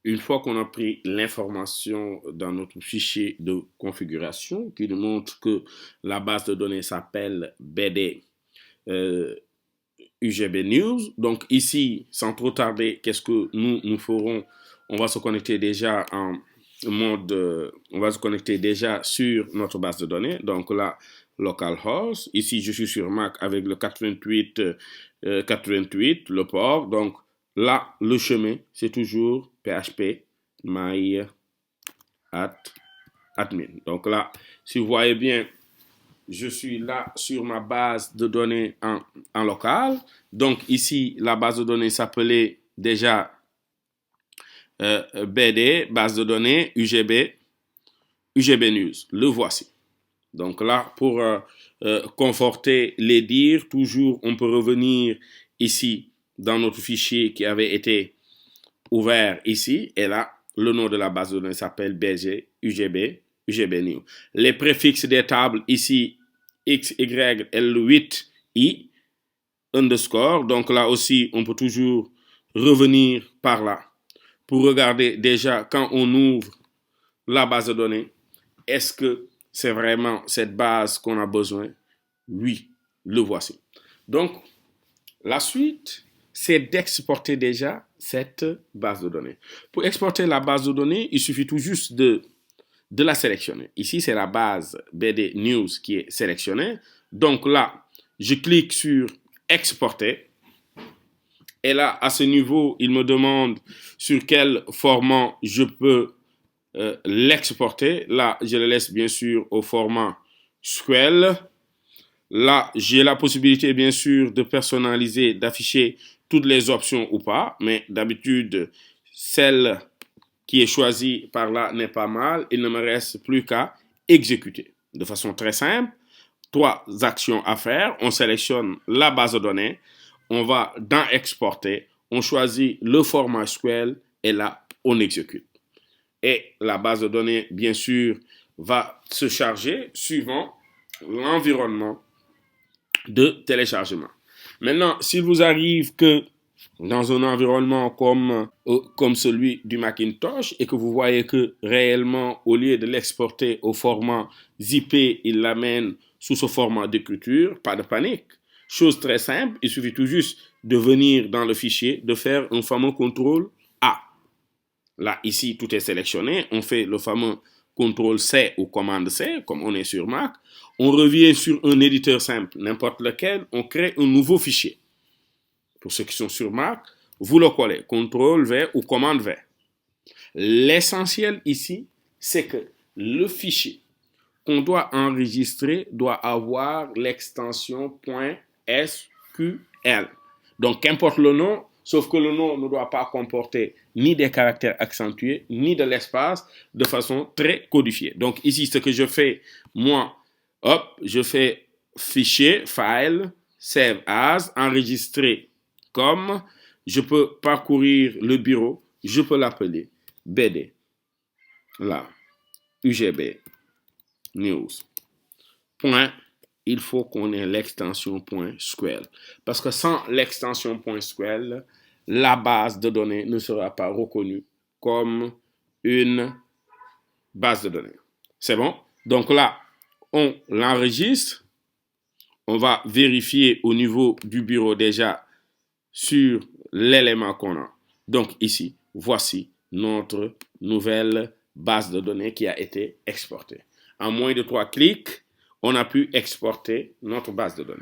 une fois qu'on a pris l'information dans notre fichier de configuration qui nous montre que la base de données s'appelle BD UGB News. Donc ici, sans trop tarder, qu'est-ce que nous ferons? On va se connecter déjà en mode, on va se connecter déjà sur notre base de données. Donc là, localhost. Ici, je suis sur Mac avec le 88, 88, le port. Donc là, le chemin, c'est toujours PHP my admin. Donc là, si vous voyez bien, je suis là sur ma base de données en local. Donc ici, la base de données s'appelait déjà BD, base de données UGB News. Le voici. Donc là, pour conforter les dires, toujours, on peut revenir ici dans notre fichier qui avait été ouvert ici. Et là, le nom de la base de données s'appelle BG UGB News. Les préfixes des tables ici, X, Y, L8, I, underscore. Donc là aussi, on peut toujours revenir par là pour regarder déjà quand on ouvre la base de données, est-ce que c'est vraiment cette base qu'on a besoin? Oui, le voici. Donc, la suite, c'est d'exporter déjà cette base de données. Pour exporter la base de données, il suffit tout juste de la sélectionner. Ici, c'est la base BD News qui est sélectionnée. Donc là, je clique sur exporter. Et là, à ce niveau, il me demande sur quel format je peux l'exporter. Là, je le laisse bien sûr au format SQL. Là, j'ai la possibilité bien sûr de personnaliser, d'afficher toutes les options ou pas. Mais d'habitude, celle qui est choisie par là n'est pas mal. Il ne me reste plus qu'à exécuter. De façon très simple, 3 actions à faire. On sélectionne la base de données. On va dans exporter. On choisit le format SQL et là, on exécute. Et la base de données, bien sûr, va se charger suivant l'environnement de téléchargement. Maintenant, s'il vous arrive que dans un environnement comme celui du Macintosh et que vous voyez que réellement, au lieu de l'exporter au format zippé, il l'amène sous ce format d'écriture, pas de panique. Chose très simple, il suffit tout juste de venir dans le fichier, de faire un fameux contrôle A. Là, ici, tout est sélectionné. On fait le fameux CTRL-C ou commande C, comme on est sur Mac. On revient sur un éditeur simple, n'importe lequel. On crée un nouveau fichier. Pour ceux qui sont sur Mac, vous le collez, CTRL-V ou commande V. L'essentiel ici, c'est que le fichier qu'on doit enregistrer doit avoir l'extension .sql. Donc, qu'importe le nom, sauf que le nom ne doit pas comporter ni des caractères accentués, ni de l'espace, de façon très codifiée. Donc ici, ce que je fais, moi, hop, je fais fichier, file, save as, enregistrer comme, je peux parcourir le bureau, je peux l'appeler BD, là, UGB, news, point, il faut qu'on ait l'extension .sql. Parce que sans l'extension .sql, la base de données ne sera pas reconnue comme une base de données. C'est bon? Donc là, on l'enregistre. On va vérifier au niveau du bureau déjà sur l'élément qu'on a. Donc ici, voici notre nouvelle base de données qui a été exportée. En moins de 3 clics, on a pu exporter notre base de données.